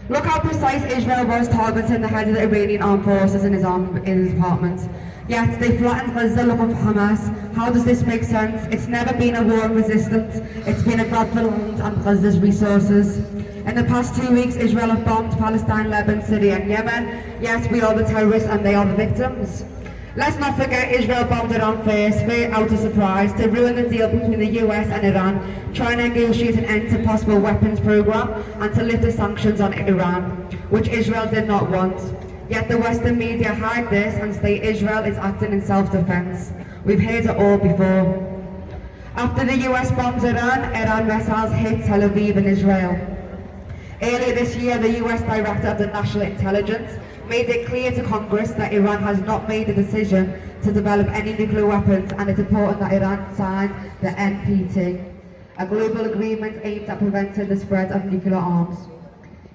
Look how precise Israel was targeting the head of the Iranian armed forces in his apartment. Yet they flattened Gaza looking for Hamas. How does this make sense? It's never been a war of resistance. It's been a grab for land and Gaza's resources. In the past 2 weeks, Israel have bombed Palestine, Lebanon, Syria and Yemen. Yet we are the terrorists and they are the victims. Let's not forget Israel bombed Iran first, straight out of surprise, to ruin the deal between the US and Iran, trying to negotiate an end to possible weapons program and to lift the sanctions on Iran, which Israel did not want. Yet the Western media hide this and state Israel is acting in self-defense. We've heard it all before. After the US bombs Iran missiles hit Tel A Viv in Israel. Earlier this year, the US Director of the National Intelligence made it clear to Congress that Iran has not made a decision to develop any nuclear weapons, and it's important that Iran sign the NPT, a global agreement aimed at preventing the spread of nuclear arms.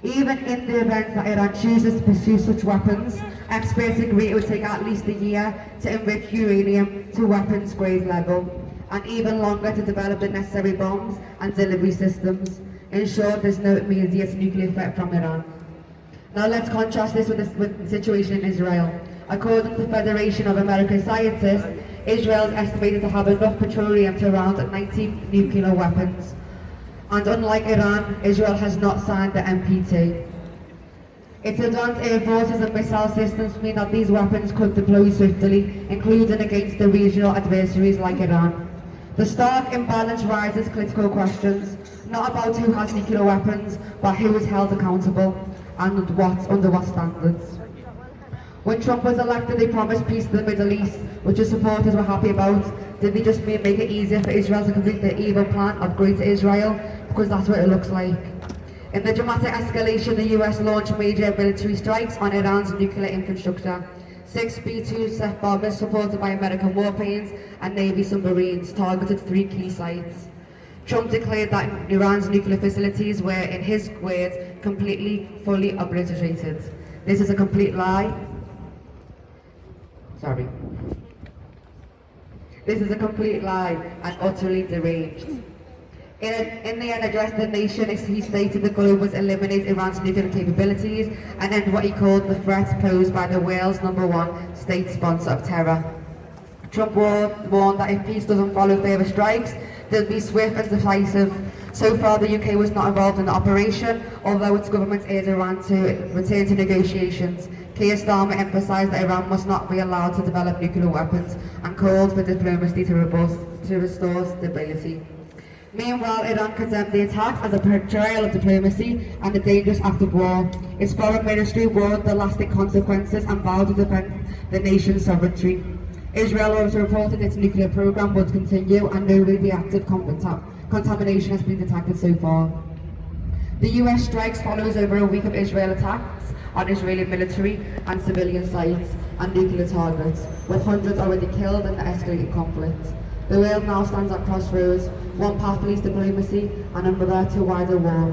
Even in the event that Iran chooses to pursue such weapons, experts agree it would take at least a year to enrich uranium to weapons grade level, and even longer to develop the necessary bombs and delivery systems. In short, there's no immediate nuclear threat from Iran. Now let's contrast this with the situation in Israel. According to the Federation of American Scientists, Israel is estimated to have enough petroleum to round 90 nuclear weapons. And unlike Iran, Israel has not signed the NPT. Its advanced air forces and missile systems mean that these weapons could deploy swiftly, including against the regional adversaries like Iran. The stark imbalance raises critical questions, not about who has nuclear weapons, but who is held accountable and under what standards. When Trump was elected, they promised peace to the Middle East, which his supporters were happy about. Did they just make it easier for Israel to complete their evil plan of Greater Israel? Because that's what it looks like. In the dramatic escalation, the US launched major military strikes on Iran's nuclear infrastructure. 6 B-2 bombers supported by American warplanes and Navy submarines targeted 3 key sites. Trump declared that Iran's nuclear facilities were, in his words, fully obliterated. This is a complete lie. This is a complete lie and utterly deranged. In the end address to the nation, he stated the goal was eliminate Iran's nuclear capabilities and end what he called the threat posed by the world's #1 state sponsor of terror. Trump warned that if peace doesn't follow further strikes, they'll be swift and decisive. So far, the UK was not involved in the operation, although its government urged Iran to return to negotiations. Keir Starmer emphasised that Iran must not be allowed to develop nuclear weapons and called for diplomacy to restore stability. Meanwhile, Iran condemned the attacks as a betrayal of diplomacy and a dangerous act of war. Its foreign ministry warned the lasting consequences and vowed to defend the nation's sovereignty. Israel also reported its nuclear program would continue and no radioactive contamination has been detected so far. The US strikes follows over a week of Israel attacks on Israeli military and civilian sites and nuclear targets, with hundreds already killed in the escalating conflict. The world now stands at crossroads, one path leads diplomacy and another to wider war.